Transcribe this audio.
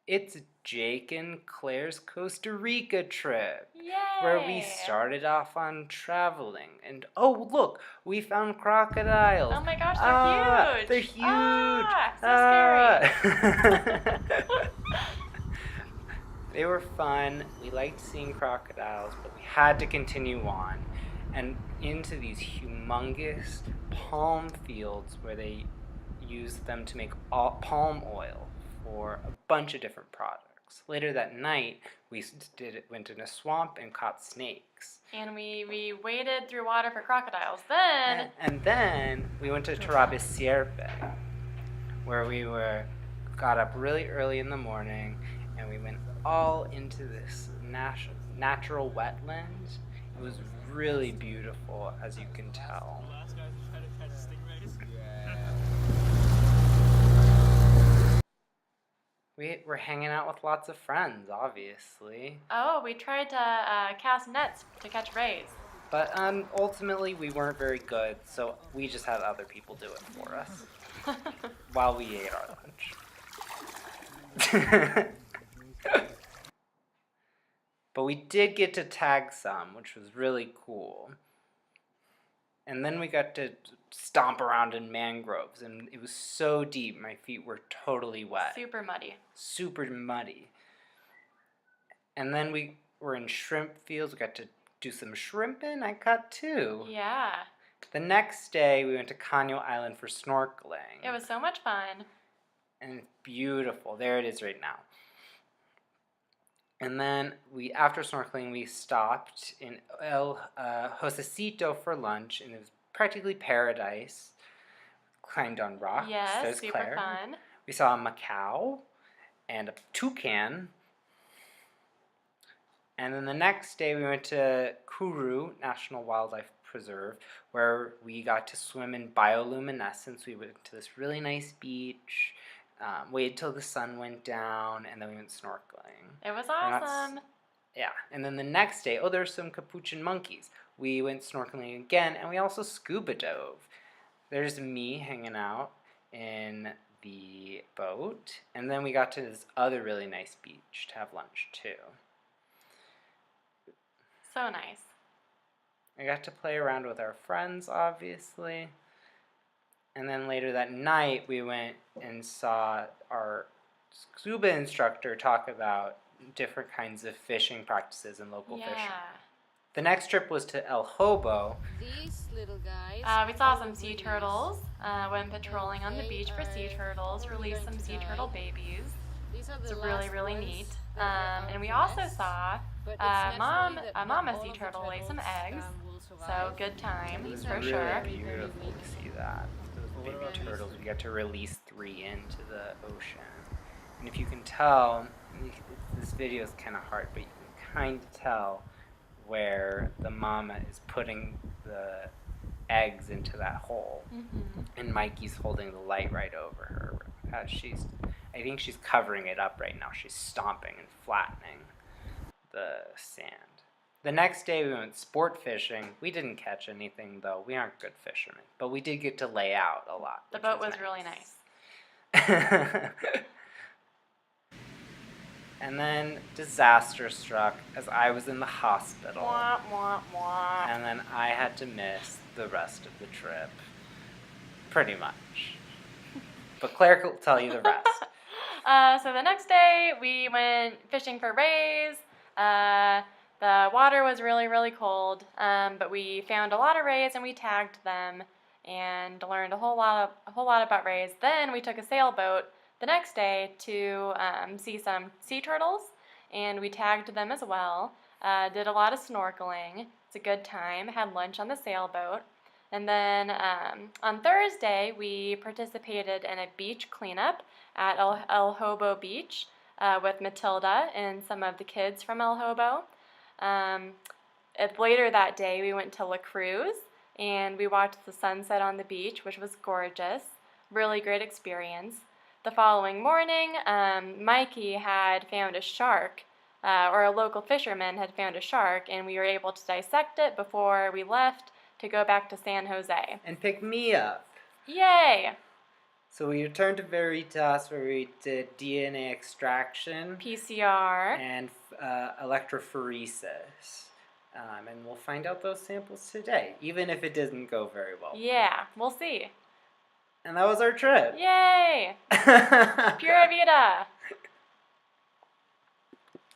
It's Jake and Claire's Costa Rica trip, Yay! where we started off on traveling. And oh, look, we found crocodiles. Oh my gosh, They're they're huge! huge. So scary. They were fun. We liked seeing crocodiles, but we had to continue on and into these humongous palm fields where they used them to make palm oil for a bunch of different products. Later that night, we went in a swamp and caught snakes. And we waded through water for crocodiles. Then And then we went to Tarabes Sierpe, where we got up really early in the morning, and we went all into this natural wetland. It was really beautiful, as you can tell. We were hanging out with lots of friends, obviously. we tried to cast nets to catch rays. But ultimately, we weren't very good, so we just had other people do it for us while we ate our lunch. But we did get to tag some, which was really cool. And then we got to stomp around in mangroves, and it was so deep, my feet were totally wet. Super muddy. Super muddy. And then we were in shrimp fields. We got to do some shrimping. I caught 2. Yeah. The next day, we went to Caño Island for snorkeling. It was so much fun. And it's beautiful. There it is right now. And then after snorkeling, we stopped in El Josecito for lunch, and it was practically paradise. Climbed on rocks, Yes, says super Claire. fun. We saw a macaw and a toucan. And then the next day, we went to Kuru National Wildlife Preserve, where we got to swim in bioluminescence. We went to this really nice beach, waited till the sun went down, and then we went snorkeling. It was awesome. Yeah, and then the next day, there's some capuchin monkeys. We went snorkeling again, and we also scuba dove. There's me hanging out in the boat, and then we got to this other really nice beach to have lunch too. So nice. I got to play around with our friends, obviously. And then later that night, we went and saw our scuba instructor talk about different kinds of fishing practices and local fishing. The next trip was to El Hobo. These little guys. We saw some sea turtles. Went patrolling on the beach for sea turtles. Released some sea turtle babies. It's really, really neat. And we also saw a mama sea turtle lay some eggs. So good times for Really sure. beautiful to see that. Those baby turtles. We got to release 3 into the ocean. And if you can tell, this video is kind of hard, but you can kind of tell where the mama is putting the eggs into that hole. Mm-hmm. And Mikey's holding the light right over her as I think she's covering it up right now. She's stomping and flattening the sand. The next day we went sport fishing. We didn't catch anything though. We aren't good fishermen, but we did get to lay out a lot. The boat was really nice. And then disaster struck as I was in the hospital. Wah, wah, wah. And then I had to miss the rest of the trip. Pretty much. But Claire will tell you the rest. So the next day we went fishing for rays. The water was really, really cold, but we found a lot of rays and we tagged them and learned a whole lot about rays. Then we took a sailboat the next day to see some sea turtles, and we tagged them as well. Did a lot of snorkeling. It's a good time. Had lunch on the sailboat. And then on Thursday, we participated in a beach cleanup at El Hobo Beach with Matilda and some of the kids from El Hobo. Later that day, we went to La Cruz, and we watched the sunset on the beach, which was gorgeous. Really great experience. The following morning, Mikey had found a shark, or a local fisherman had found a shark, and we were able to dissect it before we left to go back to San Jose. And pick me up. Yay! So we returned to Veritas where we did DNA extraction PCR. and electrophoresis. And we'll find out those samples today, even if it didn't go very well. Yeah, we'll see. And that was our trip. Yay! Pura vida!